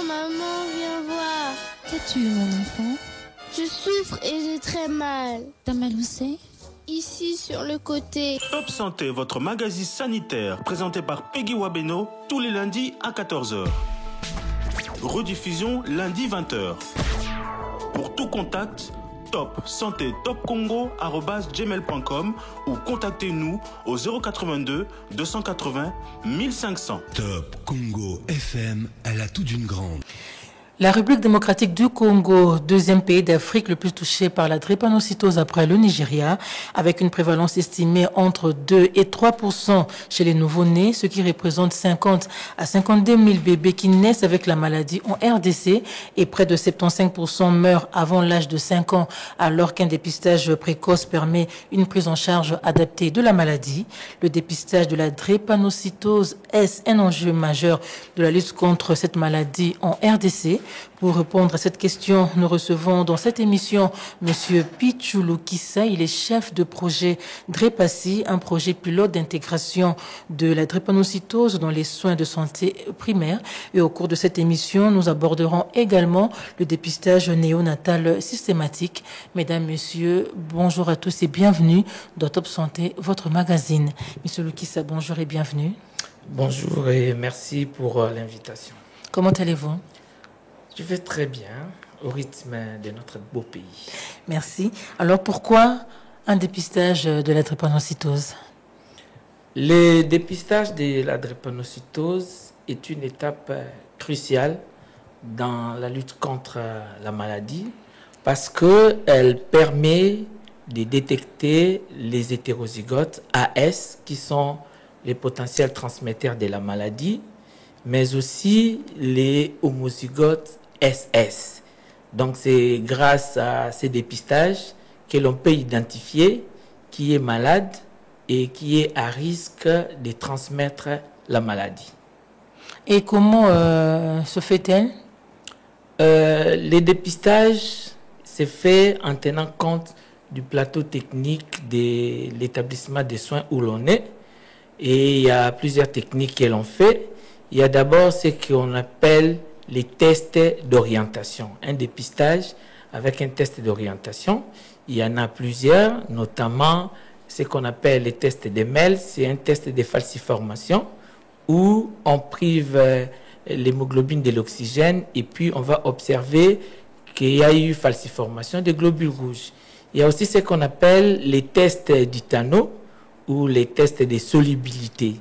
maman, viens voir. Qu'as-tu, mon enfant? Je souffre et j'ai très mal. T'as mal où c'est? Ici, sur le côté. Top Santé, votre magazine sanitaire, présenté par Peggy Wabeno, tous les lundis à 14h. Rediffusion lundi 20h. Pour tout contact, top santé topcongo@gmail.com ou contactez-nous au 082 280 1500. Top Congo FM, elle a tout d'une grande. La République démocratique du Congo, deuxième pays d'Afrique le plus touché par la drépanocytose après le Nigeria, avec une prévalence estimée entre 2 et 3% chez les nouveau-nés, ce qui représente 50 à 52 000 bébés qui naissent avec la maladie en RDC et près de 75% meurent avant l'âge de 5 ans, alors qu'un dépistage précoce permet une prise en charge adaptée de la maladie. Le dépistage de la drépanocytose est un enjeu majeur de la lutte contre cette maladie en RDC. Pour répondre à cette question, nous recevons dans cette émission Monsieur Pichulu Kissa. Il est chef de projet DREPASSI, un projet pilote d'intégration de la drépanocytose dans les soins de santé primaires. Et au cours de cette émission, nous aborderons également le dépistage néonatal systématique. Mesdames, Messieurs, bonjour à tous et bienvenue dans Top Santé, votre magazine. Monsieur Lukissa, bonjour et bienvenue. Bonjour et merci pour l'invitation. Comment allez-vous? Je vais très bien, au rythme de notre beau pays. Merci. Alors pourquoi un dépistage de la drépanocytose? Le dépistage de la drépanocytose est une étape cruciale dans la lutte contre la maladie parce qu'elle permet de détecter les hétérozygotes AS qui sont les potentiels transmetteurs de la maladie, mais aussi les homozygotes SS. Donc c'est grâce à ces dépistages que l'on peut identifier qui est malade et qui est à risque de transmettre la maladie. Et comment se fait-elle? Le dépistage se fait en tenant compte du plateau technique de l'établissement de soins où l'on est. Et il y a plusieurs techniques que l'on fait. Il y a d'abord ce qu'on appelle les tests d'orientation. Un dépistage avec un test d'orientation. Il y en a plusieurs, notamment ce qu'on appelle les tests de MEL. C'est un test de falsiformation où on prive l'hémoglobine de l'oxygène et puis on va observer qu'il y a eu falsiformation des globules rouges. Il y a aussi ce qu'on appelle les tests d'Itano ou les tests de solubilité.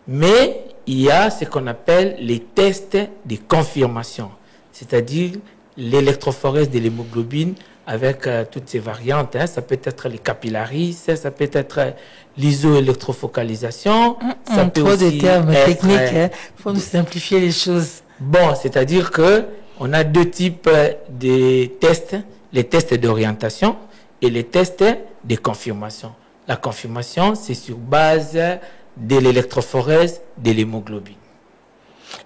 Mais il y a ce qu'on appelle les tests de confirmation, c'est-à-dire l'électrophorèse de l'hémoglobine avec toutes ces variantes. Ça peut être les capillaris, ça peut être l'isoélectrofocalisation. Ça peut trop aussi de termes être, techniques, il faut nous simplifier les choses. Bon, c'est-à-dire qu'on a deux types de tests, les tests d'orientation et les tests de confirmation. La confirmation, c'est sur base de l'électrophorèse de l'hémoglobine.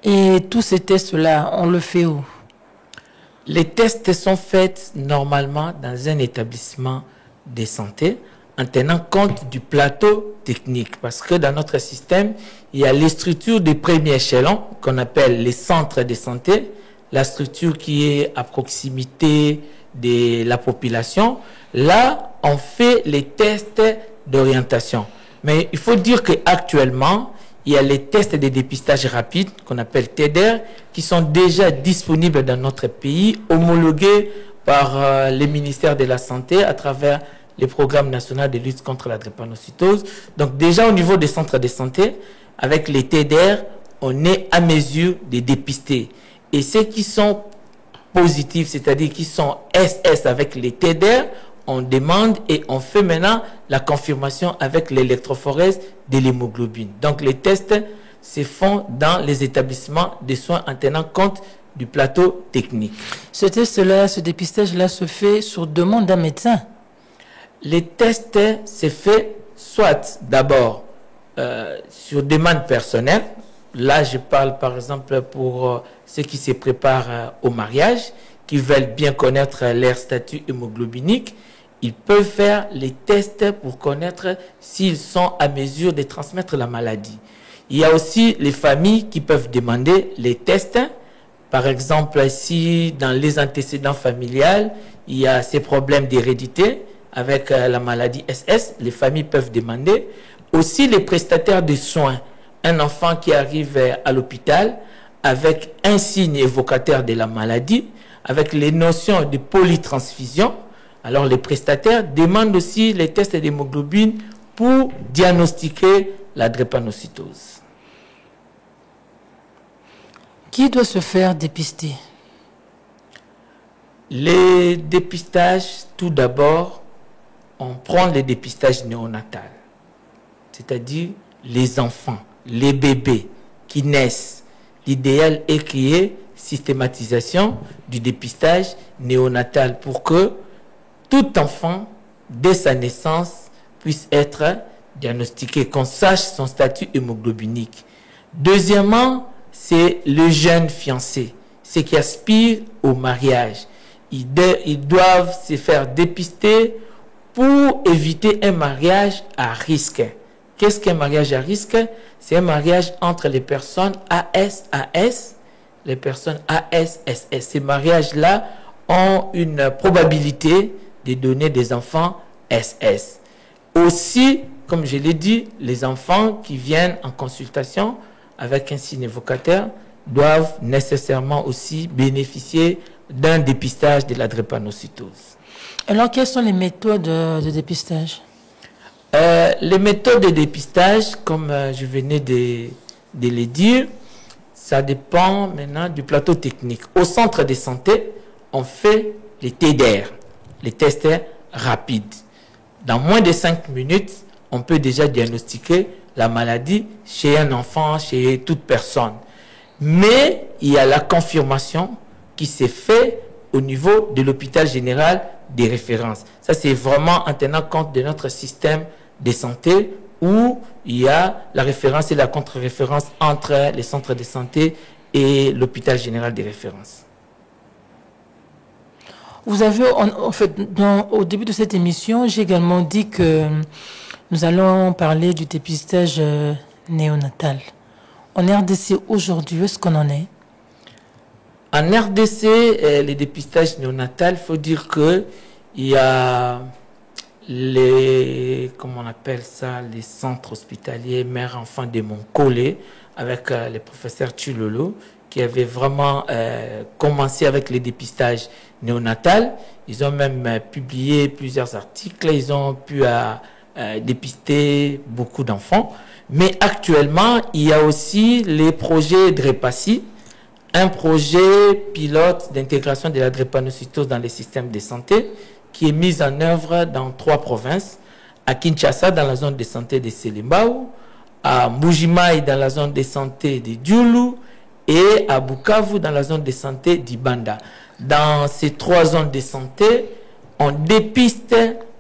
Et tous ces tests-là, on le fait où? Les tests sont faits normalement dans un établissement de santé en tenant compte du plateau technique. Parce que dans notre système, il y a les structures de premier échelon qu'on appelle les centres de santé, la structure qui est à proximité de la population. Là, on fait les tests d'orientation. Mais il faut dire qu'actuellement, il y a les tests de dépistage rapide qu'on appelle TEDR qui sont déjà disponibles dans notre pays, homologués par les ministères de la Santé à travers les programmes nationaux de lutte contre la drépanocytose. Donc déjà au niveau des centres de santé, avec les TEDR, on est à mesure de dépister. Et ceux qui sont positifs, c'est-à-dire qui sont SS avec les TEDR, on demande et on fait maintenant la confirmation avec l'électrophorèse de l'hémoglobine. Donc les tests se font dans les établissements de soins en tenant compte du plateau technique. Ce test-là, ce dépistage-là se fait sur demande d'un médecin? Les tests se fait soit d'abord sur demande personnelle. Là, je parle par exemple pour ceux qui se préparent au mariage, qui veulent bien connaître leur statut hémoglobinique. Ils peuvent faire les tests pour connaître s'ils sont à mesure de transmettre la maladie. Il y a aussi les familles qui peuvent demander les tests Par exemple, si dans les antécédents familiales, il y a ces problèmes d'hérédité avec la maladie SS, les familles peuvent demander. Aussi, les prestataires de soins, un enfant qui arrive à l'hôpital avec un signe évocateur de la maladie, avec les notions de polytransfusion, alors les prestataires demandent aussi les tests d'hémoglobine pour diagnostiquer la drépanocytose. Qui doit se faire dépister? Les dépistages, tout d'abord, on prend les dépistages néonatals, c'est-à-dire les enfants, les bébés qui naissent. L'idéal est qu'il y ait systématisation du dépistage néonatal pour que tout enfant, dès sa naissance, puisse être diagnostiqué, qu'on sache son statut hémoglobinique. Deuxièmement, c'est le jeune fiancé, ceux qui aspirent au mariage. Ils doivent se faire dépister pour éviter un mariage à risque. Qu'est-ce qu'un mariage à risque? C'est un mariage entre les personnes AS-AS, les personnes AS-SS. Ces mariages-là ont une probabilité de donner des enfants SS. Aussi, comme je l'ai dit, les enfants qui viennent en consultation avec un signe évocateur doivent nécessairement aussi bénéficier d'un dépistage de la drépanocytose. Alors, quelles sont les méthodes de dépistage? Les méthodes de dépistage, comme je venais de les dire, ça dépend maintenant du plateau technique. Au centre de santé, on fait les TDR, les tests rapides. Dans moins de 5 minutes, on peut déjà diagnostiquer la maladie chez un enfant, chez toute personne. Mais il y a la confirmation qui s'est faite au niveau de l'hôpital général des références. Ça, c'est vraiment en tenant compte de notre système de santé où il y a la référence et la contre-référence entre les centres de santé et l'hôpital général des références. Vous avez, en fait, au début de cette émission, j'ai également dit que nous allons parler du dépistage néonatal. En RDC aujourd'hui, où est-ce qu'on en est? En RDC, les dépistages néonatales, il faut dire que il y a comment on appelle ça, les centres hospitaliers mère-enfant de Montcollet, avec le professeur Chulolo, qui avait vraiment commencé avec les dépistages néonatales. Ils ont même publié plusieurs articles, ils ont pu dépister beaucoup d'enfants. Mais actuellement, il y a aussi les projets DREPACI, un projet pilote d'intégration de la drépanocytose dans les systèmes de santé qui est mis en œuvre dans 3 provinces, à Kinshasa dans la zone de santé de Selembao, à Mbujimayi dans la zone de santé de Djoulou et à Bukavu dans la zone de santé d'Ibanda. Dans ces 3 zones de santé, on dépiste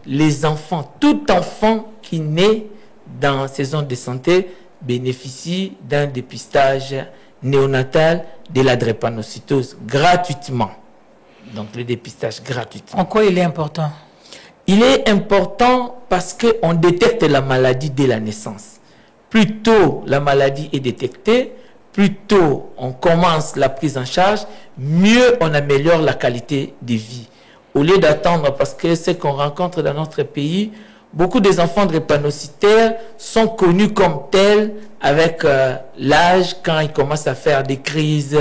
les enfants, tout enfant qui naît dans ces zones de santé bénéficie d'un dépistage néonatal de la drépanocytose gratuitement. Donc le dépistage gratuitement. En quoi il est important? Il est important parce qu'on détecte la maladie dès la naissance. Plus tôt la maladie est détectée, plus tôt on commence la prise en charge, mieux on améliore la qualité de vie. Au lieu d'attendre, parce que ce qu'on rencontre dans notre pays, beaucoup des enfants drépanocytaires sont connus comme tels avec l'âge, quand ils commencent à faire des crises.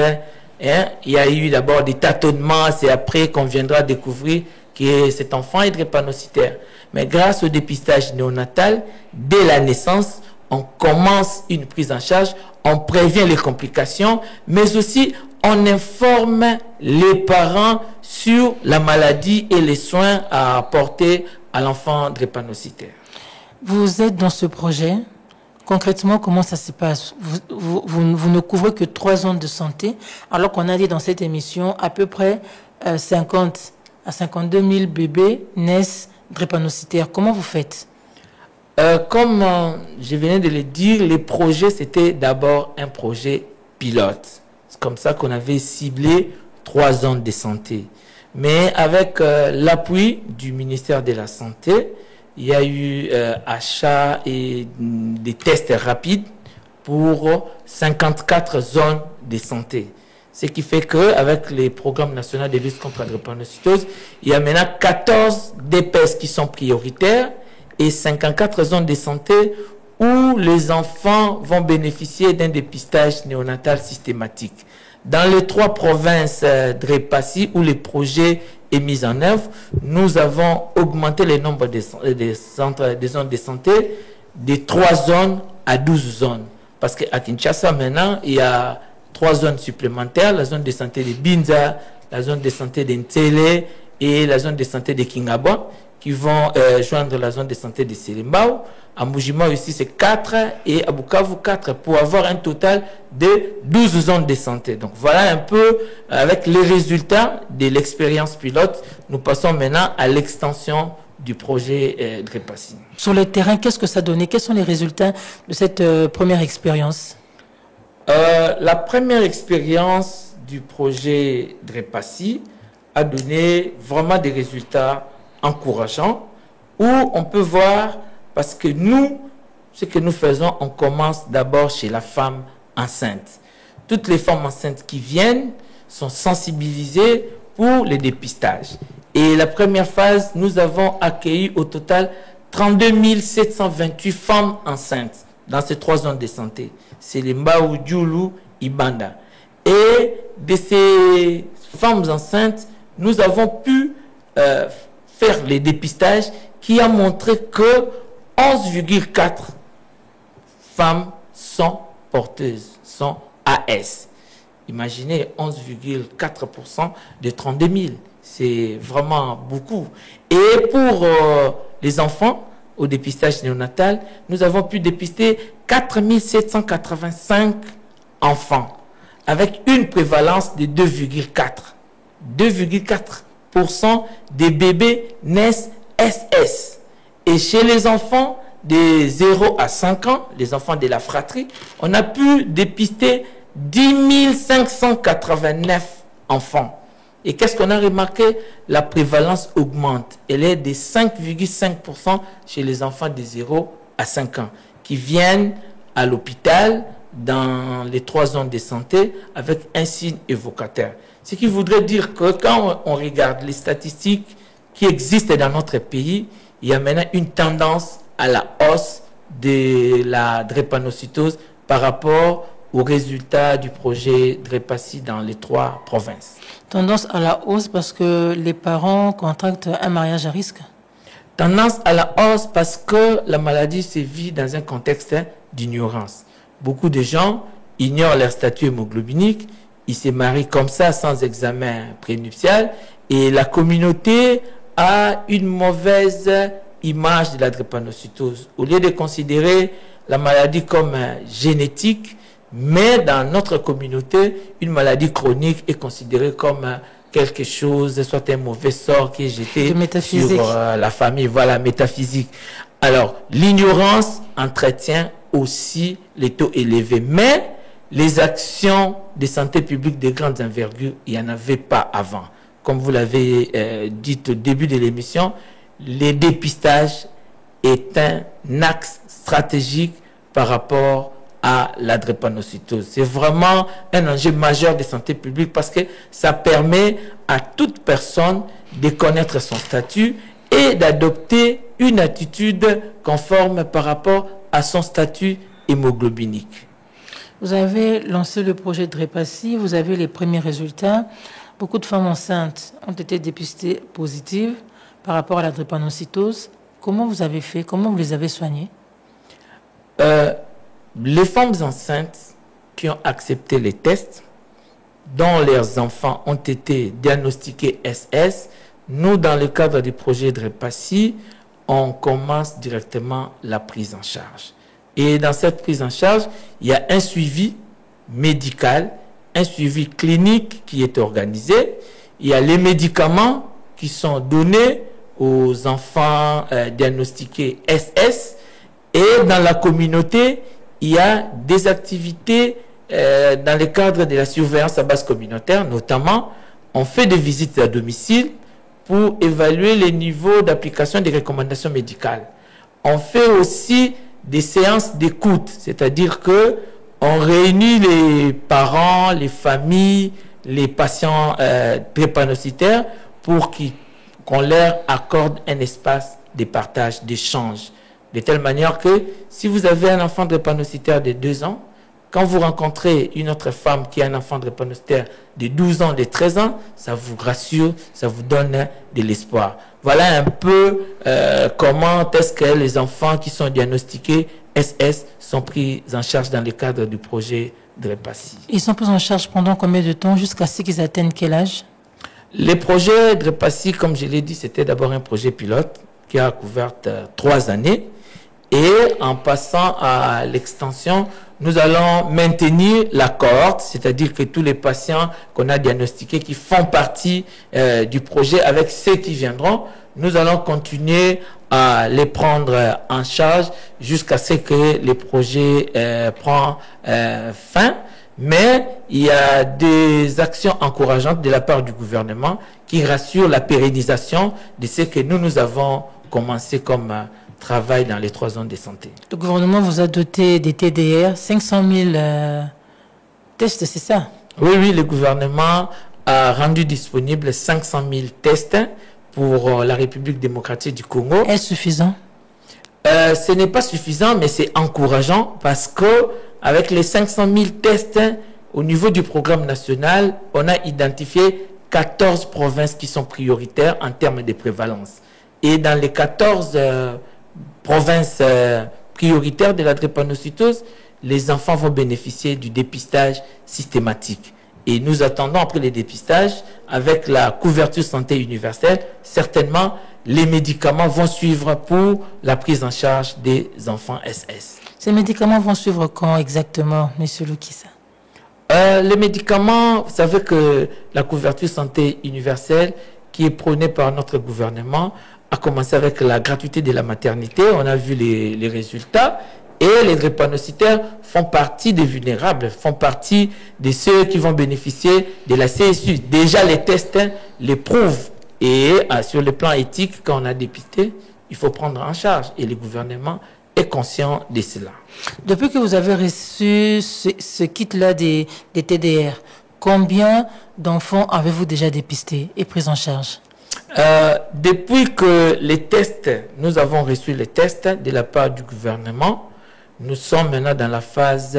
Il y a eu d'abord des tâtonnements, c'est après qu'on viendra découvrir que cet enfant est drépanocytaire. Mais grâce au dépistage néonatal, dès la naissance, on commence une prise en charge, on prévient les complications, mais aussi on informe les parents sur la maladie et les soins à apporter à l'enfant drépanocytaire. Vous êtes dans ce projet. Concrètement, comment ça se passe? Vous ne couvrez que 3 zones de santé, alors qu'on a dit dans cette émission, à peu près 50 à 52 000 bébés naissent drépanocytaires. Comment vous faites? Comme je venais de le dire, les projets, c'était d'abord un projet pilote. C'est comme ça qu'on avait ciblé 3 zones de santé. Mais avec l'appui du ministère de la Santé, il y a eu achat et des tests rapides pour 54 zones de santé. Ce qui fait qu'avec les programmes nationaux de lutte contre la drépanocytose, il y a maintenant 14 DPS qui sont prioritaires et 54 zones de santé où les enfants vont bénéficier d'un dépistage néonatal systématique. Dans les 3 provinces DREPASSI où le projet est mis en œuvre, nous avons augmenté le nombre des zones de santé de 3 zones à 12 zones. Parce qu'à Kinshasa, maintenant, il y a 3 zones supplémentaires, la zone de santé de Binza, la zone de santé de Ntsele et la zone de santé de Kingabwa, qui vont joindre la zone de santé de Selimbao. À Mujima aussi, c'est 4 et à Bukavu 4 pour avoir un total de 12 zones de santé. Donc voilà un peu avec les résultats de l'expérience pilote. Nous passons maintenant à l'extension du projet DREPASSI. Sur le terrain, qu'est-ce que ça donnait? Quels sont les résultats de cette première expérience? La première expérience du projet DREPASSI a donné vraiment des résultats encourageants où on peut voir, parce que nous, ce que nous faisons, on commence d'abord chez la femme enceinte. Toutes les femmes enceintes qui viennent sont sensibilisées pour le dépistage. Et la première phase, nous avons accueilli au total 32 728 femmes enceintes dans ces 3 zones de santé. C'est les Mbao, Djoulou, Ibanda. Et de ces femmes enceintes, nous avons pu faire les dépistages qui a montré que 11,4 femmes sont porteuses, sont AS. Imaginez 11,4% de 32 000. C'est vraiment beaucoup. Et pour les enfants, au dépistage néonatal, nous avons pu dépister 4 785 enfants avec une prévalence de 2,4. 2,4% des bébés naissent SS. Et chez les enfants de 0 à 5 ans, les enfants de la fratrie, on a pu dépister 10 589 enfants. Et qu'est-ce qu'on a remarqué? La prévalence augmente. Elle est de 5,5% chez les enfants de 0 à 5 ans qui viennent à l'hôpital dans les 3 zones de santé avec un signe évocateur. Ce qui voudrait dire que quand on regarde les statistiques qui existent dans notre pays, il y a maintenant une tendance à la hausse de la drépanocytose par rapport aux résultats du projet DREPASSI dans les 3 provinces. Tendance à la hausse parce que les parents contractent un mariage à risque? Tendance à la hausse parce que la maladie se vit dans un contexte d'ignorance. Beaucoup de gens ignorent leur statut hémoglobinique, ils se marient comme ça sans examen prénuptial et la communauté a une mauvaise image de la drépanocytose. Au lieu de considérer la maladie comme génétique, mais dans notre communauté, une maladie chronique est considérée comme quelque chose, soit un mauvais sort qui est jeté sur la famille, voilà, métaphysique. Alors, l'ignorance entretient aussi les taux élevés, mais les actions de santé publique de grande envergure, il n'y en avait pas avant. Comme vous l'avez dit au début de l'émission, le dépistage est un axe stratégique par rapport à la drépanocytose. C'est vraiment un enjeu majeur de santé publique parce que ça permet à toute personne de connaître son statut et d'adopter une attitude conforme par rapport à son statut hémoglobinique. Vous avez lancé le projet DREPASSI, vous avez les premiers résultats. Beaucoup de femmes enceintes ont été dépistées positives par rapport à la drépanocytose. Comment vous avez fait? Comment vous les avez soignées? Les femmes enceintes qui ont accepté les tests, dont leurs enfants ont été diagnostiqués SS, nous, dans le cadre du projet DREPASSI, on commence directement la prise en charge. Et dans cette prise en charge, il y a un suivi médical, un suivi clinique qui est organisé. Il y a les médicaments qui sont donnés aux enfants diagnostiqués SS. Et dans la communauté, il y a des activités dans le cadre de la surveillance à base communautaire, notamment, on fait des visites à domicile pour évaluer les niveaux d'application des recommandations médicales. On fait aussi des séances d'écoute, c'est-à-dire que on réunit les parents, les familles, les patients drépanocytaires pour qu'on leur accorde un espace de partage, d'échange. De telle manière que si vous avez un enfant drépanocytaire de 2 ans, quand vous rencontrez une autre femme qui a un enfant drépanocytaire de 12 ans, de 13 ans, ça vous rassure, ça vous donne de l'espoir. Voilà un peu comment est-ce que les enfants qui sont diagnostiqués SS sont pris en charge dans le cadre du projet Drépassi. Ils sont pris en charge pendant combien de temps, jusqu'à ce qu'ils atteignent quel âge? Les projets Drépassi, comme je l'ai dit, c'était d'abord un projet pilote qui a couvert 3 années. Et en passant à l'extension, nous allons maintenir la cohorte, c'est-à-dire que tous les patients qu'on a diagnostiqués qui font partie du projet avec ceux qui viendront, nous allons continuer à les prendre en charge jusqu'à ce que le projet prend fin. Mais il y a des actions encourageantes de la part du gouvernement qui rassurent la pérennisation de ce que nous avons commencé comme travail dans les 3 zones de santé. Le gouvernement vous a doté des TDR, 500 000 tests, c'est ça? Oui, le gouvernement a rendu disponible 500 000 tests pour la République démocratique du Congo. Est-ce suffisant? Ce n'est pas suffisant, mais c'est encourageant parce que avec les 500 000 tests au niveau du programme national, on a identifié 14 provinces qui sont prioritaires en termes de prévalence. Et dans les 14 provinces prioritaires de la drépanocytose, les enfants vont bénéficier du dépistage systématique. Et nous attendons après le dépistage, avec la couverture santé universelle, certainement les médicaments vont suivre pour la prise en charge des enfants SS. Ces médicaments vont suivre quand exactement, M. Lukisa? Les médicaments, vous savez que la couverture santé universelle qui est prônée par notre gouvernement a commencé avec la gratuité de la maternité. On a vu les résultats. Et les drépanocytaires font partie des vulnérables, font partie de ceux qui vont bénéficier de la CSU. Déjà, les tests les prouvent. Et sur le plan éthique, quand on a dépisté, il faut prendre en charge. Et le gouvernement est conscient de cela. Depuis que vous avez reçu ce kit-là des TDR, combien d'enfants avez-vous déjà dépistés et pris en charge? Depuis que les tests, nous avons reçu les tests de la part du gouvernement, nous sommes maintenant dans la phase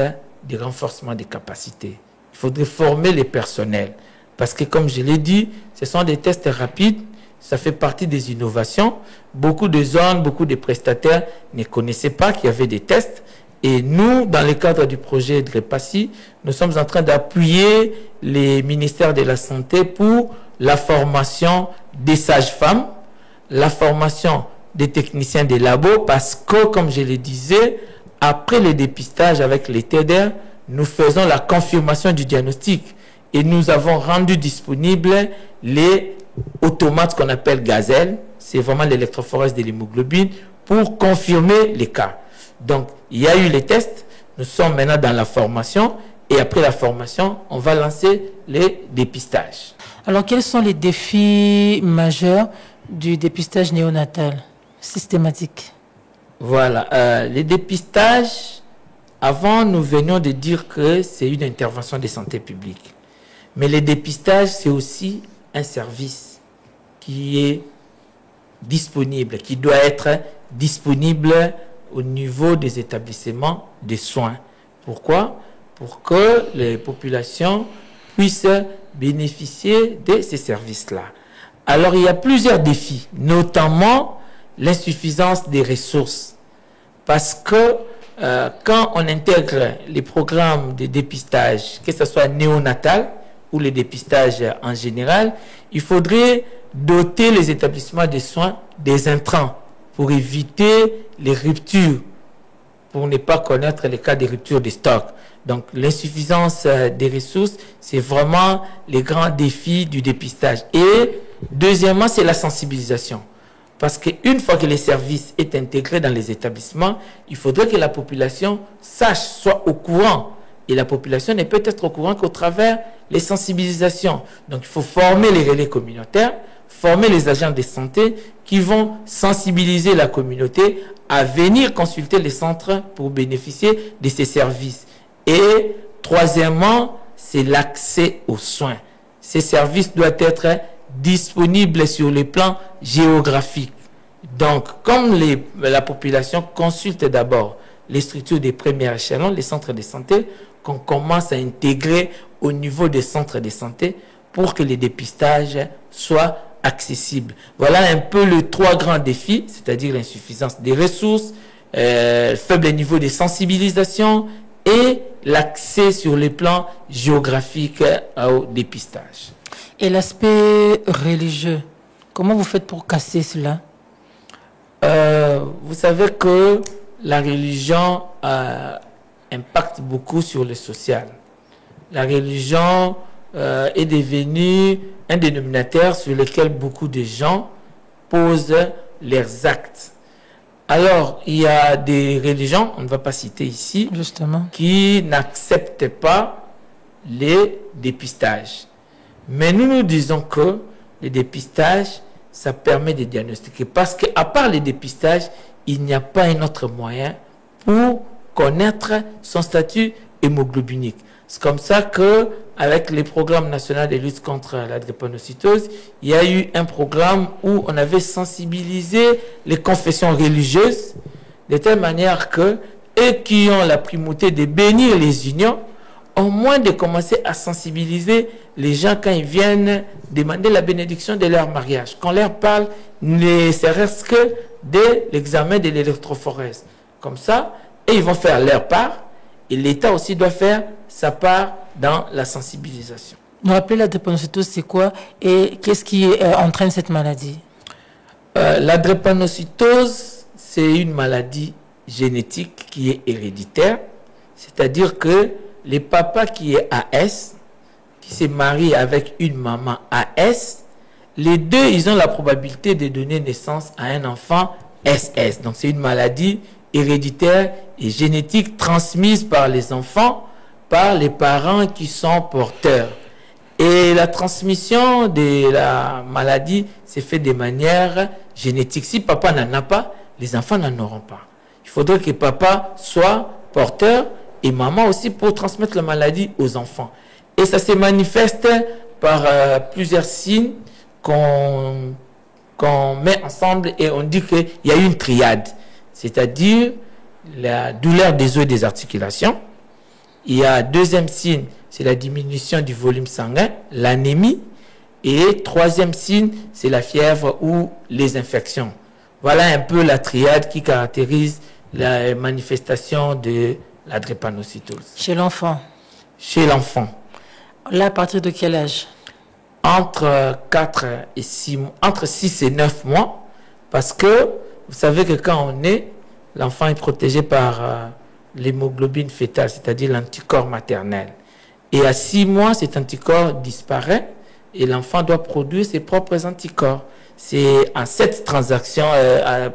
de renforcement des capacités. Il faudrait former les personnels. Parce que, comme je l'ai dit, ce sont des tests rapides. Ça fait partie des innovations. Beaucoup de zones, beaucoup de prestataires ne connaissaient pas qu'il y avait des tests. Et nous, dans le cadre du projet Drépassi, nous sommes en train d'appuyer les ministères de la Santé pour la formation des sages-femmes, la formation des techniciens des labos, parce que, comme je le disais, après le dépistage avec les TDR, nous faisons la confirmation du diagnostic et nous avons rendu disponibles les automates qu'on appelle gazelle, c'est vraiment l'électrophorèse de l'hémoglobine, pour confirmer les cas. Donc, il y a eu les tests, nous sommes maintenant dans la formation et après la formation, on va lancer les dépistages. Alors, quels sont les défis majeurs du dépistage néonatal systématique? Voilà, les dépistages, avant nous venions de dire que c'est une intervention de santé publique. Mais les dépistages, c'est aussi un service qui est disponible, qui doit être disponible au niveau des établissements de soins. Pourquoi? Pour que les populations puissent bénéficier de ces services-là. Alors, il y a plusieurs défis, notamment l'insuffisance des ressources. Parce que quand on intègre les programmes de dépistage, que ce soit néonatal ou les dépistages en général, il faudrait doter les établissements de soins des intrants pour éviter les ruptures, pour ne pas connaître les cas de rupture de stock. Donc l'insuffisance des ressources, c'est vraiment les grands défis du dépistage. Et deuxièmement, c'est la sensibilisation. Parce qu'une fois que les services est intégré dans les établissements, il faudrait que la population sache, soit au courant. Et la population ne peut être au courant qu'au travers les sensibilisations. Donc il faut former les relais communautaires, former les agents de santé qui vont sensibiliser la communauté à venir consulter les centres pour bénéficier de ces services. Et troisièmement, c'est l'accès aux soins. Ces services doivent être disponibles sur le plan géographique. Donc, comme la population consulte d'abord les structures des premiers échelons, les centres de santé, qu'on commence à intégrer au niveau des centres de santé pour que les dépistages soient accessibles. Voilà un peu les trois grands défis, c'est-à-dire l'insuffisance des ressources, faible niveau de sensibilisation et l'accès sur le plan géographique au dépistage. Et l'aspect religieux, comment vous faites pour casser cela? Vous savez que la religion impacte beaucoup sur le social. La religion est devenue un dénominateur sur lequel beaucoup de gens posent leurs actes. Alors, il y a des religions, on ne va pas citer ici, justement, qui n'acceptent pas les dépistages. Mais nous disons que le dépistage, ça permet de diagnostiquer. Parce qu'à part les dépistages, il n'y a pas un autre moyen pour connaître son statut hémoglobinique. C'est comme ça que, avec les programmes nationaux de lutte contre la drépanocytose, il y a eu un programme où on avait sensibilisé les confessions religieuses de telle manière que eux qui ont la primauté de bénir les unions, au moins de commencer à sensibiliser les gens quand ils viennent demander la bénédiction de leur mariage. Qu'on leur parle, ne serait-ce que de l'examen de l'électrophorèse. Comme ça, et ils vont faire leur part, et l'État aussi doit faire sa part dans la sensibilisation. Nous rappelez la drépanocytose, c'est quoi et qu'est-ce qui entraîne cette maladie? La drépanocytose, c'est une maladie génétique qui est héréditaire, c'est-à-dire que les papas qui est AS, qui se marient avec une maman AS, les deux, ils ont la probabilité de donner naissance à un enfant SS. Donc c'est une maladie héréditaire et génétique transmise par les enfants, par les parents qui sont porteurs. Et la transmission de la maladie s'est fait de manière génétique. Si papa n'en a pas, les enfants n'en auront pas. Il faudrait que papa soit porteur et maman aussi pour transmettre la maladie aux enfants. Et ça se manifeste par plusieurs signes qu'on met ensemble et on dit qu'il y a une triade. C'est-à-dire la douleur des os et des articulations. Il y a deuxième signe, c'est la diminution du volume sanguin, l'anémie. Et troisième signe, c'est la fièvre ou les infections. Voilà un peu la triade qui caractérise la manifestation de la drépanocytose. Chez l'enfant? Chez l'enfant. Là, à partir de quel âge? Entre 6 et 9 mois. Parce que vous savez que quand on est, l'enfant est protégé par l'hémoglobine fœtale, c'est-à-dire l'anticorps maternel. Et à 6 mois, cet anticorps disparaît et l'enfant doit produire ses propres anticorps. C'est en cette transaction,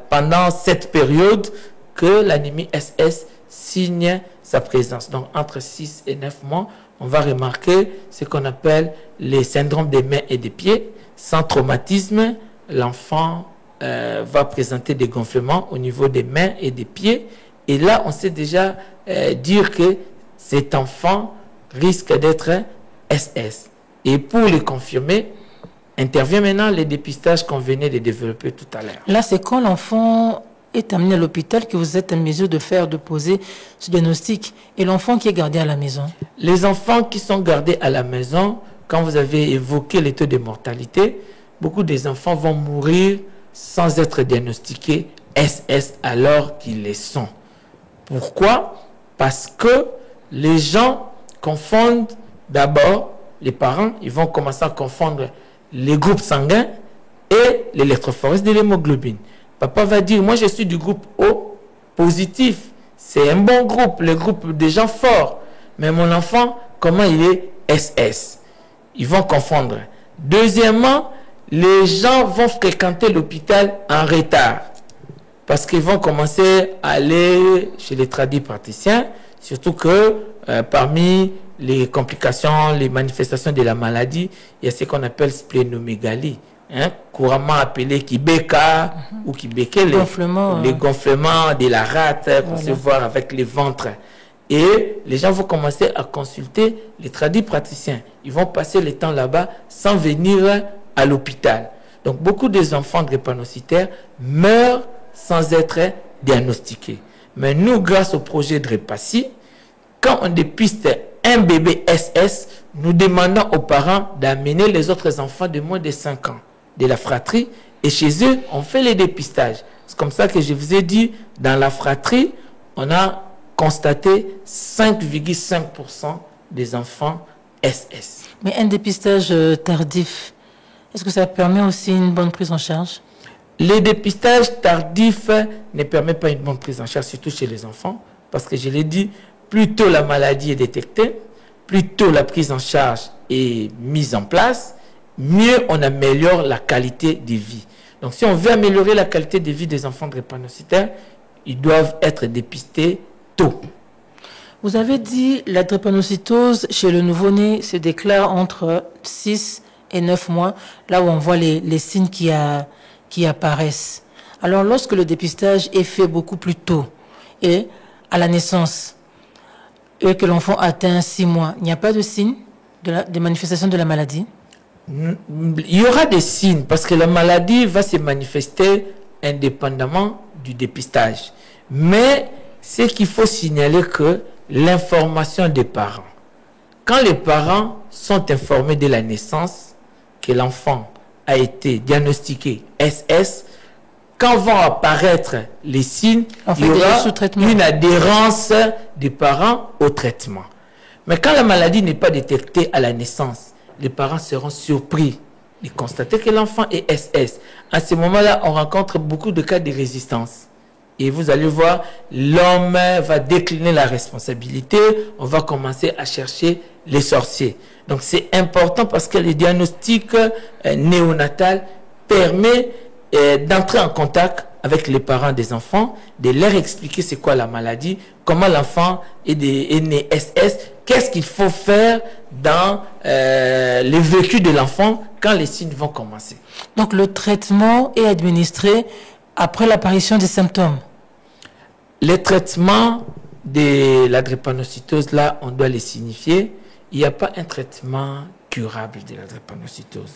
pendant cette période, que l'anémie SS signe sa présence. Donc, entre 6 et 9 mois, on va remarquer ce qu'on appelle les syndromes des mains et des pieds. Sans traumatisme, l'enfant va présenter des gonflements au niveau des mains et des pieds. Et là, on sait déjà dire que cet enfant risque d'être SS. Et pour le confirmer, intervient maintenant les dépistages qu'on venait de développer tout à l'heure. Là, c'est quand l'enfant est amené à l'hôpital que vous êtes en mesure de poser ce diagnostic. Et l'enfant qui est gardé à la maison? Les enfants qui sont gardés à la maison, quand vous avez évoqué les taux de mortalité, beaucoup des enfants vont mourir sans être diagnostiqués SS alors qu'ils les sont. Pourquoi? Parce que les gens confondent d'abord, les parents, ils vont commencer à confondre les groupes sanguins et l'électrophorèse de l'hémoglobine. Papa va dire, moi je suis du groupe O positif. C'est un bon groupe, le groupe des gens forts. Mais mon enfant, comment il est SS? Ils vont confondre. Deuxièmement, les gens vont fréquenter l'hôpital en retard. Parce qu'ils vont commencer à aller chez les tradipraticiens, surtout que parmi les complications, les manifestations de la maladie, il y a ce qu'on appelle splénomégalie, couramment appelé Kibeka ou Kibeke, les gonflements de la rate qu'on se voit avec les ventres. Et les gens vont commencer à consulter les tradipraticiens. Ils vont passer le temps là-bas sans venir à l'hôpital. Donc, beaucoup des enfants drépanocytaires meurent sans être diagnostiqués. Mais nous, grâce au projet Drépassi, quand on dépiste un bébé SS, nous demandons aux parents d'amener les autres enfants de moins de 5 ans de la fratrie. Et chez eux, on fait les dépistages. C'est comme ça que je vous ai dit, dans la fratrie, on a constaté 5,5% des enfants SS. Mais un dépistage tardif, est-ce que ça permet aussi une bonne prise en charge? Les dépistages tardifs ne permettent pas une bonne prise en charge, surtout chez les enfants, parce que je l'ai dit, plus tôt la maladie est détectée, plus tôt la prise en charge est mise en place, mieux on améliore la qualité de vie. Donc si on veut améliorer la qualité de vie des enfants drépanocytaires, ils doivent être dépistés tôt. Vous avez dit la drépanocytose chez le nouveau-né se déclare entre 6 et 9 mois, là où on voit les signes qui apparaissent. Alors lorsque le dépistage est fait beaucoup plus tôt et à la naissance, et que l'enfant atteint 6 mois, il n'y a pas de signes de manifestations de la maladie? Il y aura des signes parce que la maladie va se manifester indépendamment du dépistage. Mais c'est qu'il faut signaler que l'information des parents, quand les parents sont informés de la naissance que l'enfant a été diagnostiqué SS, quand vont apparaître les signes, il y aura une adhérence des parents au traitement. Mais quand la maladie n'est pas détectée à la naissance, les parents seront surpris de constater que l'enfant est SS. À ce moment-là, on rencontre beaucoup de cas de résistance. Et vous allez voir, l'homme va décliner la responsabilité, on va commencer à chercher les sorciers. Donc c'est important parce que le diagnostic néonatal permet d'entrer en contact avec les parents des enfants, de leur expliquer c'est quoi la maladie, comment l'enfant est né SS, qu'est-ce qu'il faut faire dans le vécu de l'enfant quand les signes vont commencer. Donc le traitement est administré après l'apparition des symptômes. Les traitements de la drépanocytose, là, on doit les signifier. Il n'y a pas un traitement curable de la drépanocytose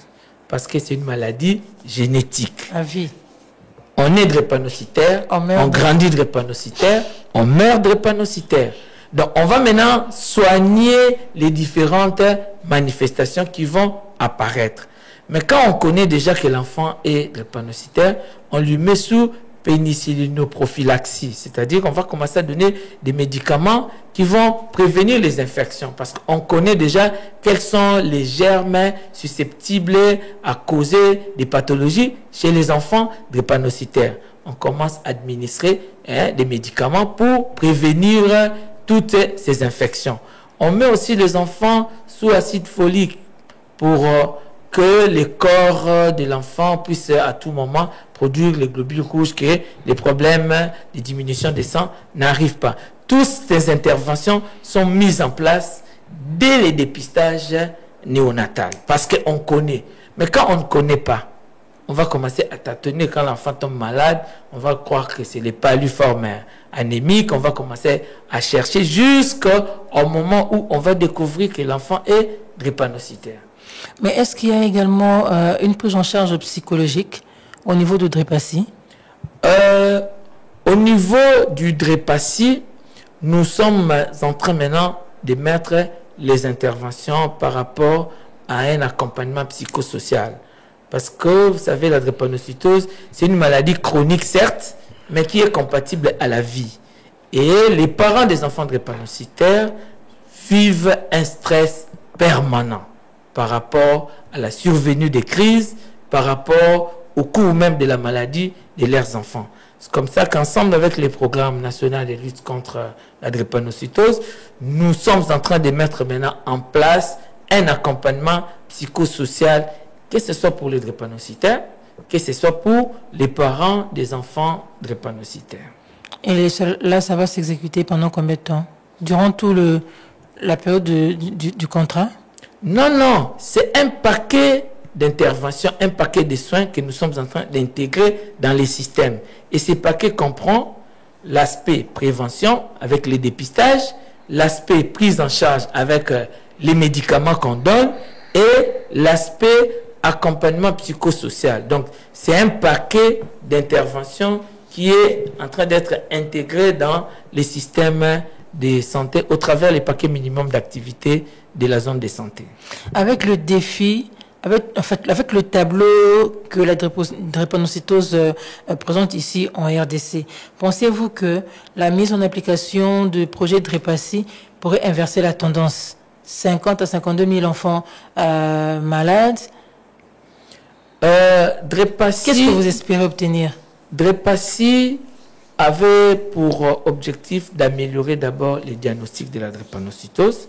parce que c'est une maladie génétique. À vie. On est drépanocytaire, on grandit drépanocytaire, on meurt drépanocytaire. Donc, on va maintenant soigner les différentes manifestations qui vont apparaître. Mais quand on connaît déjà que l'enfant est drépanocytaire, on lui met sous pénicillinoprophylaxie, c'est-à-dire qu'on va commencer à donner des médicaments qui vont prévenir les infections parce qu'on connaît déjà quels sont les germes susceptibles à causer des pathologies chez les enfants drépanocytaires. On commence à administrer des médicaments pour prévenir toutes ces infections. On met aussi les enfants sous acide folique pour que le corps de l'enfant puisse à tout moment produire les globules rouges, que les problèmes de diminution de sang n'arrivent pas. Toutes ces interventions sont mises en place dès le dépistage néonatal, parce qu'on connaît. Mais quand on ne connaît pas, on va commencer à tâtonner. Quand l'enfant tombe malade, on va croire que c'est les paluformes anémiques. On va commencer à chercher jusqu'au moment où on va découvrir que l'enfant est drépanocytaire. Mais est-ce qu'il y a également une prise en charge psychologique au niveau de Drépassi? Au niveau du Drépassi, nous sommes en train maintenant de mettre les interventions par rapport à un accompagnement psychosocial. Parce que, vous savez, la drépanocytose, c'est une maladie chronique, certes, mais qui est compatible à la vie. Et les parents des enfants drépanocytaires vivent un stress permanent par rapport à la survenue des crises, par rapport au cours même de la maladie de leurs enfants. C'est comme ça qu'ensemble avec les programmes nationaux de lutte contre la drépanocytose, nous sommes en train de mettre maintenant en place un accompagnement psychosocial, que ce soit pour les drépanocytaires, que ce soit pour les parents des enfants drépanocytaires. Et là, ça va s'exécuter pendant combien de temps? Durant tout la période du contrat? Non, c'est un paquet d'interventions, un paquet de soins que nous sommes en train d'intégrer dans les systèmes. Et ce paquet comprend l'aspect prévention avec les dépistages, l'aspect prise en charge avec les médicaments qu'on donne et l'aspect accompagnement psychosocial. Donc, c'est un paquet d'interventions qui est en train d'être intégré dans les systèmes de santé au travers les paquets minimums d'activité de la zone de santé. Avec le défi, avec le tableau que la drépanocytose présente ici en RDC, pensez-vous que la mise en application du projet Drépassi pourrait inverser la tendance? 50 à 52 000 enfants malades. Drépassi, qu'est-ce que vous espérez obtenir? Drépassi avait pour objectif d'améliorer d'abord les diagnostics de la drépanocytose.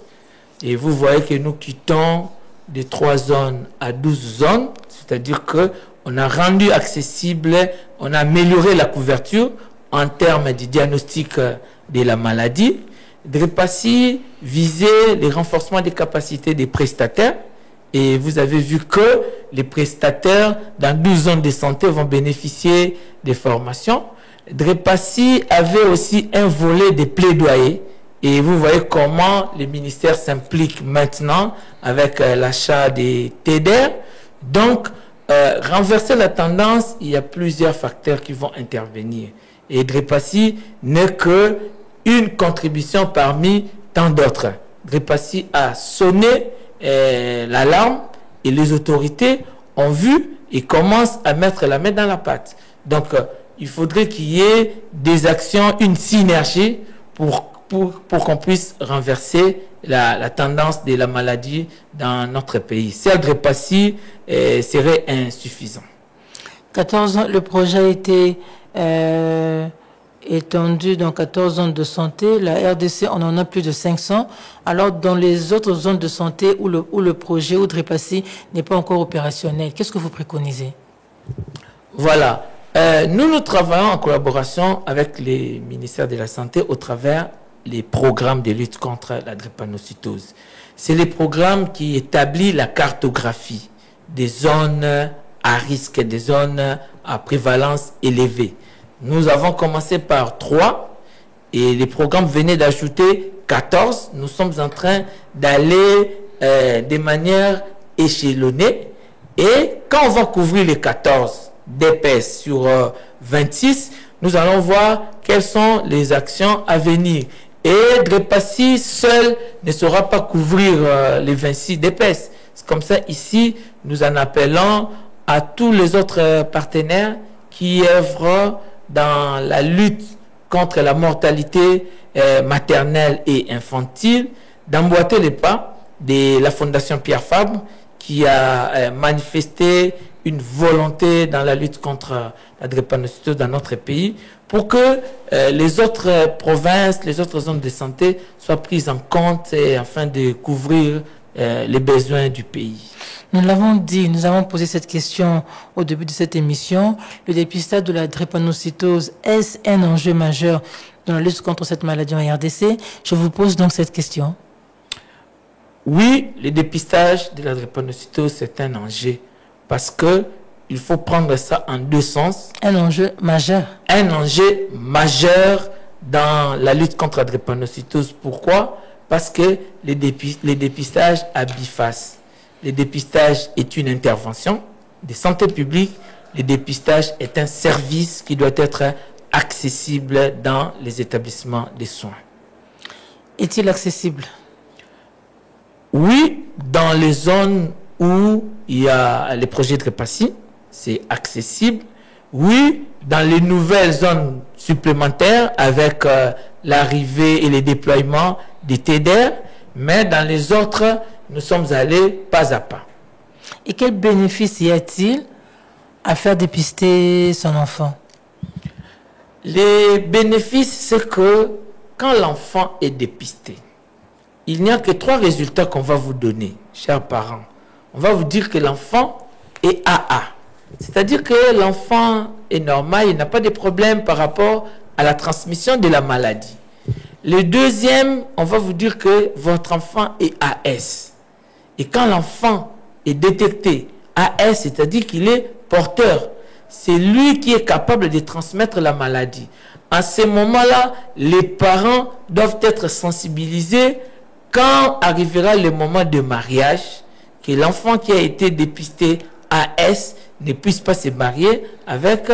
Et vous voyez que nous quittons de 3 zones à 12 zones, c'est-à-dire qu'on a rendu accessible, on a amélioré la couverture en termes de diagnostic de la maladie. Drépassi visait le renforcement des capacités des prestataires. Et vous avez vu que les prestataires dans 12 zones de santé vont bénéficier des formations. Drépassi avait aussi un volet de plaidoyer. Et vous voyez comment le ministère s'implique maintenant avec l'achat des TDR. Donc, renverser la tendance, il y a plusieurs facteurs qui vont intervenir. Et Drépassi n'est qu'une contribution parmi tant d'autres. Drépassi a sonné l'alarme et les autorités ont vu et commencent à mettre la main dans la pâte. Donc, il faudrait qu'il y ait des actions, une synergie pour qu'on puisse renverser la tendance de la maladie dans notre pays. Seul Drépassi serait insuffisant. 14 ans, le projet a été étendu dans 14 zones de santé. La RDC, on en a plus de 500. Alors, dans les autres zones de santé où le projet ou Drépassi n'est pas encore opérationnel, qu'est-ce que vous préconisez? Voilà. Nous travaillons en collaboration avec les ministères de la Santé au travers les programmes de lutte contre la drépanocytose. C'est les programmes qui établissent la cartographie des zones à risque, des zones à prévalence élevée. Nous avons commencé par 3 et les programmes venaient d'ajouter 14. Nous sommes en train d'aller de manière échelonnée et quand on va couvrir les 14 DPS sur 26, nous allons voir quelles sont les actions à venir. Et Drépassi seul ne saura pas couvrir les 26 DPS. C'est comme ça, ici, nous en appelons à tous les autres partenaires qui œuvrent dans la lutte contre la mortalité maternelle et infantile, d'emboîter les pas de la Fondation Pierre Fabre qui a manifesté une volonté dans la lutte contre la drépanocytose dans notre pays pour que les autres provinces, les autres zones de santé soient prises en compte afin de couvrir les besoins du pays. Nous l'avons dit, nous avons posé cette question au début de cette émission. Le dépistage de la drépanocytose, est-ce un enjeu majeur dans la lutte contre cette maladie en RDC? Je vous pose donc cette question. Oui, le dépistage de la drépanocytose, c'est un enjeu parce que il faut prendre ça en 2 sens. Un enjeu majeur. Un enjeu majeur dans la lutte contre la drépanocytose. Pourquoi? Parce que le dépistage a biface. Le dépistage est une intervention de santé publique. Le dépistage est un service qui doit être accessible dans les établissements de soins. Est-il accessible? Oui, dans les zones où il y a les projets de Drépassi, c'est accessible. Oui, dans les nouvelles zones supplémentaires avec l'arrivée et le déploiement des TDR, mais dans les autres, nous sommes allés pas à pas. Et quel bénéfice y a-t-il à faire dépister son enfant? Les bénéfices, c'est que quand l'enfant est dépisté, il n'y a que 3 résultats qu'on va vous donner, chers parents. On va vous dire que l'enfant est AA. C'est-à-dire que l'enfant est normal, il n'a pas de problème par rapport à la transmission de la maladie. Le deuxième, on va vous dire que votre enfant est AS. Et quand l'enfant est détecté AS, c'est-à-dire qu'il est porteur, c'est lui qui est capable de transmettre la maladie. En ce moment-là, les parents doivent être sensibilisés quand arrivera le moment de mariage, que l'enfant qui a été dépisté AS ne puisse pas se marier avec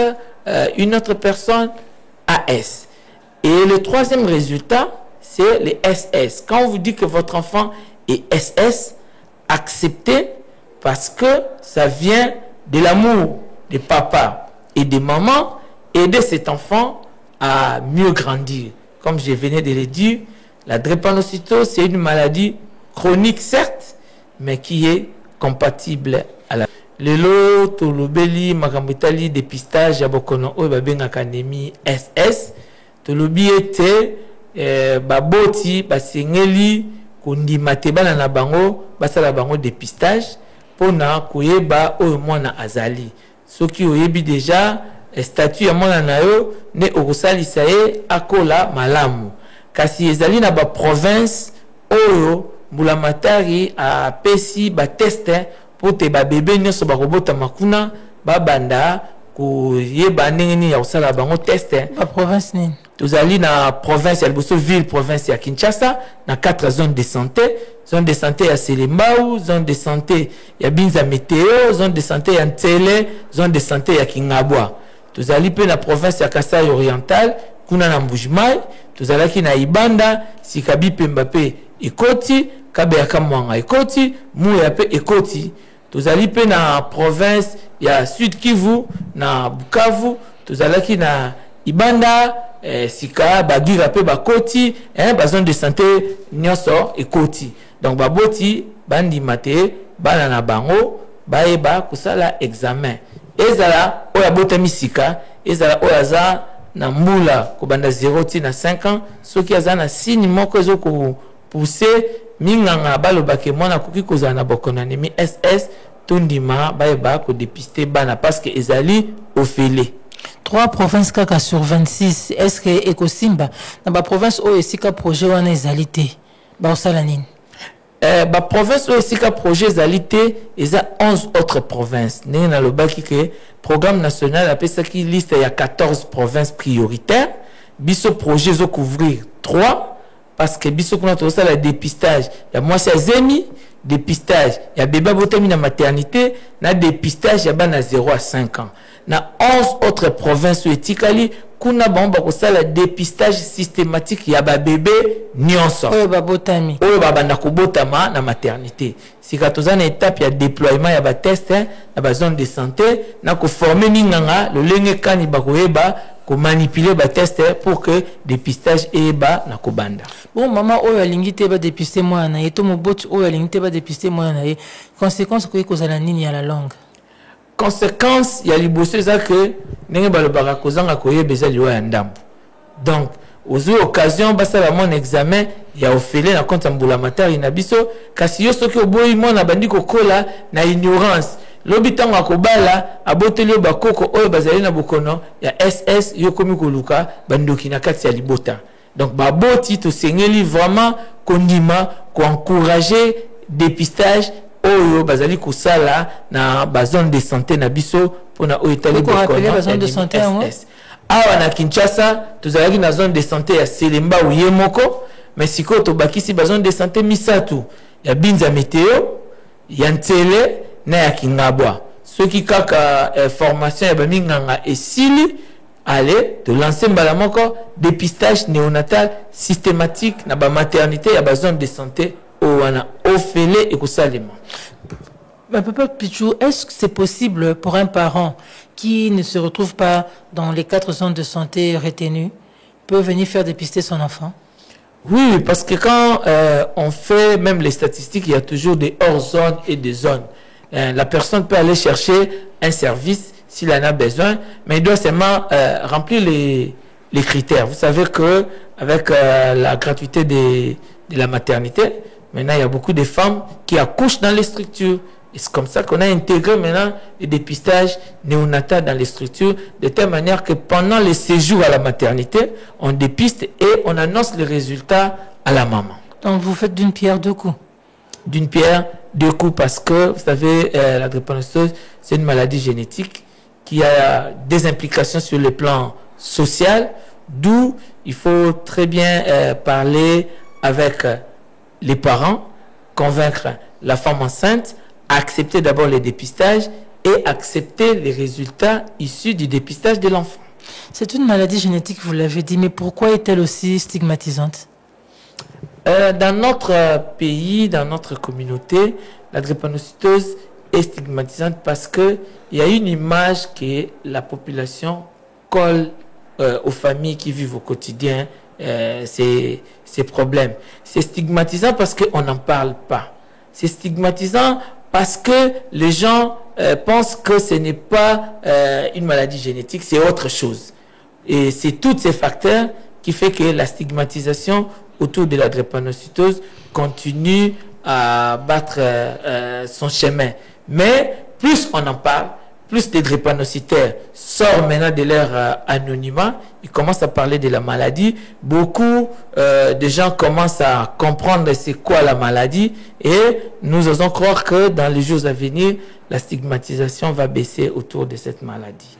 une autre personne AS. Et le troisième résultat, c'est les SS. Quand on vous dit que votre enfant est SS, acceptez, parce que ça vient de l'amour des papas et des mamans. Aider cet enfant à mieux grandir. Comme je venais de le dire, la drépanocytose, c'est une maladie chronique, certes, mais qui est compatible à la... Lelo, tolobeli, makambitali, dépistage, yabokono, oyo académie SS, tolobi ete, baboti, basengeli, kondimate bana na bango, basala bango dépistage, pona koyeba oyo mwana azali. Soki oyebi déjà, statut ya mwana na yo, ne okosalisa ye akola malamu. Kasi ezali na ba province oyo mbulamatari a pesi ba teste pour te ba bébé nyonso ba robota makuna ba banda ko yeba ndenge ya kosala bango teste. Ba province nini? Tozali na province ya Liboso ville, province ya Kinshasa, na 4 zones de santé. Zone de santé ya Selembao, zone de santé ya Binza Météo, zone de santé ya Ntsele, zone de santé ya Kingabwa. Tozali pe na province ya Kasai oriental, kuna na Mbujimai, tozalaki na Ibanda, Sikabi Pemba pe ekoti, Kabeaka Mwanga ekoti, Muya pe ekoti. Tozali pe na province ya Sud Kivu, na Bukavu, tozalaki na Ibanda, Sika Bagira pe bakoti, ba zone de santé nyonso ekoti. Donc baboti bandi mate bana na bango baeba kusala examen. Ezala oya botami sika, ezala oya za na mbula ko banda 0 ti na 5 ans, soki aza na signe moko zo ko pousser minganga balobake mwana koki kozala na bokono anémie SS tondima baeba ko dépister bana parce que ezali ofele. 3 provinces kaka sur 26. Est-ce que Ekosimba na ba province o esika projet wana ezalité ba osala nini? Ba province o esika projet ezalité eza 11 autres provinces. Ndenge na lobaki ke programme national apesaki liste ya 14 provinces prioritaires. Biso projet zo couvrir 3 parce que biso kuna to sala dépistage ya mwasi azemi, dépistage ya bébé botami na maternité, na dépistage ya bana 0 à 5 ans. Na 11 autres provinces etikali kuna bamba ko sala dépistage systématique ya ba bébé nyonso. Oyo babotami. Oyo babanda ko botama na maternité. Sika toza na étape ya déploiement ya ba test na ba zone de santé na ko former ninganga le lenge kani ba ko eba ko manipuler ba test pour que dépistage eba na ko banda. Bon maman oyo alingi te ba dépister mwana ye to moboti oyo alingi te ba dépister mwana ye. Conséquence ko ekozala nini ya la langue? Conséquence ya liboso eza que ndenge balobaka kozanga koyeba eza liwa ya ndambo. Donc aux occasions basala mon examen ya ofele na compte mbulamatari na biso kasi yo soki oboyi mona bandi kokola na ignorance lobi tango akobala aboteli yo bakoko oyo bazali na bokono ya SS yo komi koluka bandoki na kati ya libota. Donc baboti tosengeli vraiment kondima ko encourager dépistage oyo bazali kusala na ba zone de santé na biso pona oyo tali bokono ba zone de santé SS. Awa na Kinshasa tozalaki na zone de santé ya Selembao yemoko, mais siko to bakisi ba zone de santé misatu ya Binza Météo, ya Ntsele na ya Kingabwa. Soki kaka formation ya baminganga esili allez de lancer mbala moko dépistage néonatal systématique na ba maternité ya ba zone de santé owana ofele ekosalema. Papa Pichou, est-ce que c'est possible pour un parent qui ne se retrouve pas dans les 4 zones de santé retenues peut venir faire dépister son enfant? Oui, parce que quand on fait même les statistiques, il y a toujours des hors-zones et des zones. La personne peut aller chercher un service s'il en a besoin, mais il doit seulement remplir les critères. Vous savez que avec la gratuité de la maternité, maintenant il y a beaucoup de femmes qui accouchent dans les structures. Et c'est comme ça qu'on a intégré maintenant le dépistage néonatal dans les structures, de telle manière que pendant le séjour à la maternité, on dépiste et on annonce les résultats à la maman. Donc vous faites d'une pierre deux coups? D'une pierre deux coups parce que, vous savez, la drépanocytose, c'est une maladie génétique qui a des implications sur le plan social, d'où il faut très bien parler avec les parents, convaincre la femme enceinte, accepter d'abord les dépistages et accepter les résultats issus du dépistage de l'enfant. C'est une maladie génétique, vous l'avez dit, mais pourquoi est-elle aussi stigmatisante? Dans notre pays, dans notre communauté, la drépanocytose est stigmatisante parce qu'il y a une image que la population colle aux familles qui vivent au quotidien ces problèmes. C'est stigmatisant parce qu'on n'en parle pas. C'est stigmatisant parce que les gens pensent que ce n'est pas une maladie génétique, c'est autre chose. Et c'est tous ces facteurs qui font que la stigmatisation autour de la drépanocytose continue à battre son chemin. Mais plus on en parle, plus les drépanocytaires sortent maintenant de leur anonymat, ils commencent à parler de la maladie. Beaucoup de gens commencent à comprendre c'est quoi la maladie et nous osons croire que dans les jours à venir, la stigmatisation va baisser autour de cette maladie.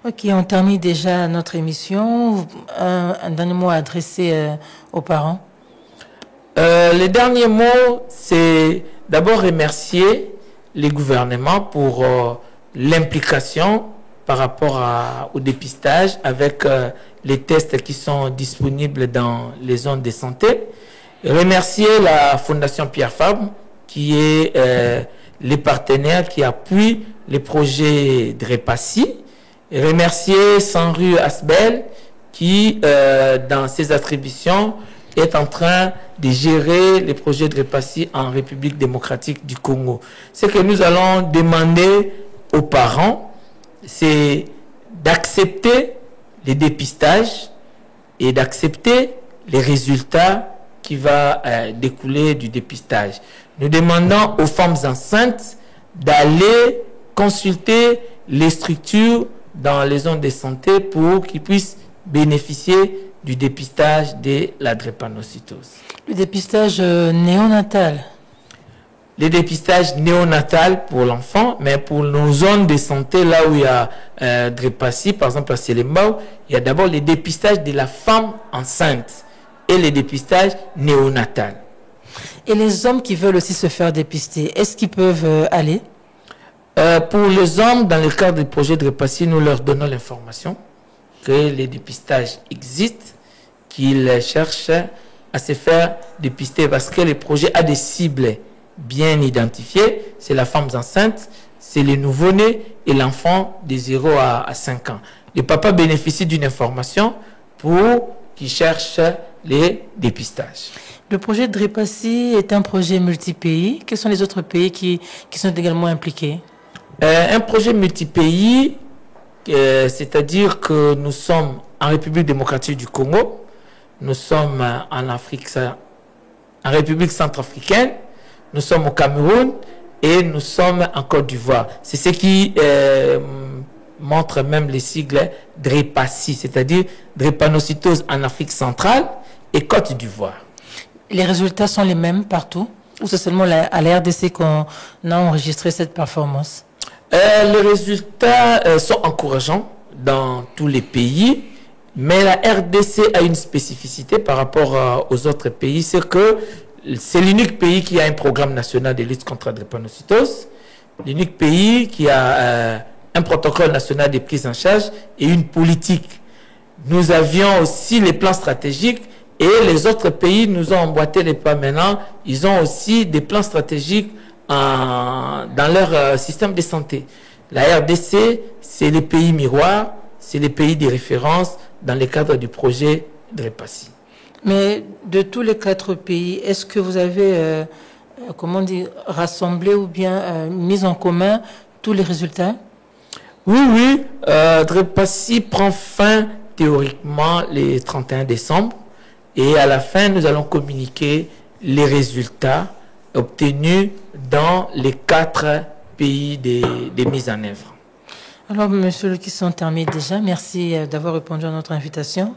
Ok, on termine déjà notre émission. Un dernier mot adressé aux parents. Les derniers mots, c'est d'abord remercier les gouvernements pour l'implication par rapport au dépistage avec les tests qui sont disponibles dans les zones de santé. Et remercier la Fondation Pierre Fabre qui est les partenaires qui appuient les projets Drépassi. Et remercier Sanru Asbel qui, dans ses attributions, est en train de gérer les projets de Drépassi en République démocratique du Congo. Ce que nous allons demander aux parents, c'est d'accepter les dépistages et d'accepter les résultats qui vont découler du dépistage. Nous demandons aux femmes enceintes d'aller consulter les structures dans les zones de santé pour qu'ils puissent bénéficier du dépistage de la drépanocytose. Le dépistage néonatal. Le dépistage néonatal pour l'enfant, mais pour nos zones de santé, là où il y a drépassi, par exemple à Selembao, il y a d'abord le dépistage de la femme enceinte et le dépistage néonatal. Et les hommes qui veulent aussi se faire dépister, est-ce qu'ils peuvent aller? Pour les hommes, dans le cadre du projet de Drépassi, nous leur donnons l'information que les dépistages existent, qu'ils cherchent à se faire dépister parce que le projet a des cibles bien identifiées. C'est la femme enceinte, c'est les nouveau-nés et l'enfant de 0 à 5 ans. Le papa bénéficie d'une information pour qu'il cherche les dépistages. Le projet de Drépassi est un projet multi-pays. Quels sont les autres pays qui sont également impliqués? Un projet multi-pays, c'est-à-dire que nous sommes en République démocratique du Congo, nous sommes en République centrafricaine, nous sommes au Cameroun et nous sommes en Côte d'Ivoire. C'est ce qui montre même les sigles Drépassi, c'est-à-dire drépanocytose en Afrique centrale et Côte d'Ivoire. Les résultats sont les mêmes partout ou c'est seulement à la RDC qu'on a enregistré cette performance? Les résultats sont encourageants dans tous les pays, mais la RDC a une spécificité par rapport aux autres pays, c'est que c'est l'unique pays qui a un programme national de lutte contre la drépanocytose, l'unique pays qui a un protocole national de prise en charge et une politique. Nous avions aussi les plans stratégiques et les autres pays nous ont emboîté les pas maintenant. Ils ont aussi des plans stratégiques dans leur système de santé. La RDC, c'est les pays miroirs, c'est les pays de référence dans le cadre du projet Drépassi. Mais de tous les 4 pays, est-ce que vous avez rassemblé ou bien mis en commun tous les résultats? Oui. Drépassi prend fin théoriquement le 31 décembre et à la fin, nous allons communiquer les résultats obtenus dans les 4 pays des mises en œuvre. Alors, monsieur Lokisson, on termine déjà. Merci d'avoir répondu à notre invitation.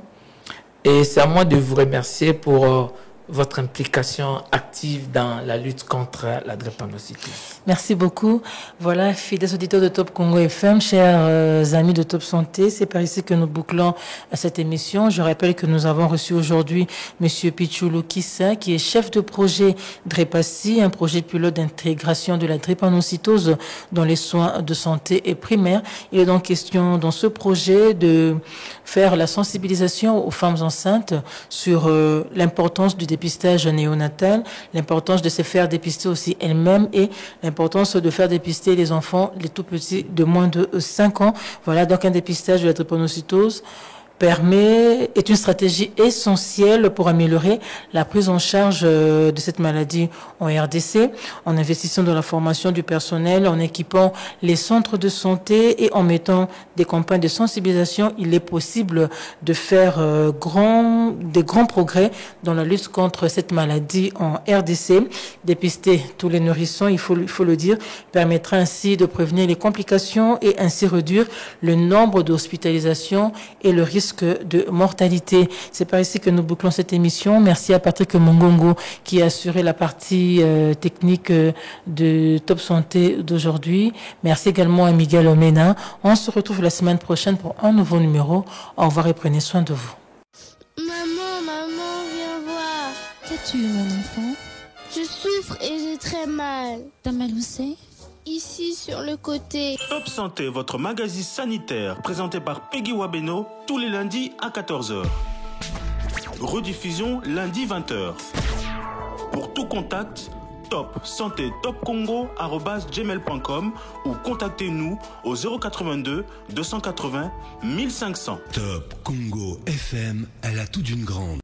Et c'est à moi de vous remercier pour votre implication active dans la lutte contre la drépanocytose. Merci beaucoup. Voilà, fidèles auditeurs de Top Congo FM, chers amis de Top Santé, c'est par ici que nous bouclons cette émission. Je rappelle que nous avons reçu aujourd'hui Monsieur Pichulu Kissa, qui est chef de projet DREPACI, un projet pilote d'intégration de la drépanocytose dans les soins de santé et primaires. Il est donc question dans ce projet de faire la sensibilisation aux femmes enceintes sur l'importance du dépistage néonatal, l'importance de se faire dépister aussi elles-mêmes et l'importance de faire dépister les enfants, les tout petits de moins de 5 ans. Voilà, donc un dépistage de la drépanocytose est une stratégie essentielle pour améliorer la prise en charge de cette maladie en RDC, en investissant dans la formation du personnel, en équipant les centres de santé et en mettant des campagnes de sensibilisation. Il est possible de faire des grands progrès dans la lutte contre cette maladie en RDC. Dépister tous les nourrissons, il faut le dire, permettra ainsi de prévenir les complications et ainsi réduire le nombre d'hospitalisations et le risque de mortalité. C'est par ici que nous bouclons cette émission. Merci à Patrick Mongongo qui a assuré la partie technique de Top Santé d'aujourd'hui. Merci également à Miguel Omena. On se retrouve la semaine prochaine pour un nouveau numéro. Au revoir et prenez soin de vous. Maman, viens voir. Qu'as-tu, mon enfant? Je souffre et j'ai très mal. T'as mal où c'est? Ici, sur le côté. Top Santé, votre magazine sanitaire, présenté par Peggy Wabeno, tous les lundis à 14h. Rediffusion lundi 20h. Pour tout contact, Top Santé topcongo@gmail.com ou contactez-nous au 082 280 1500. Top Congo FM à la toute d'une grande.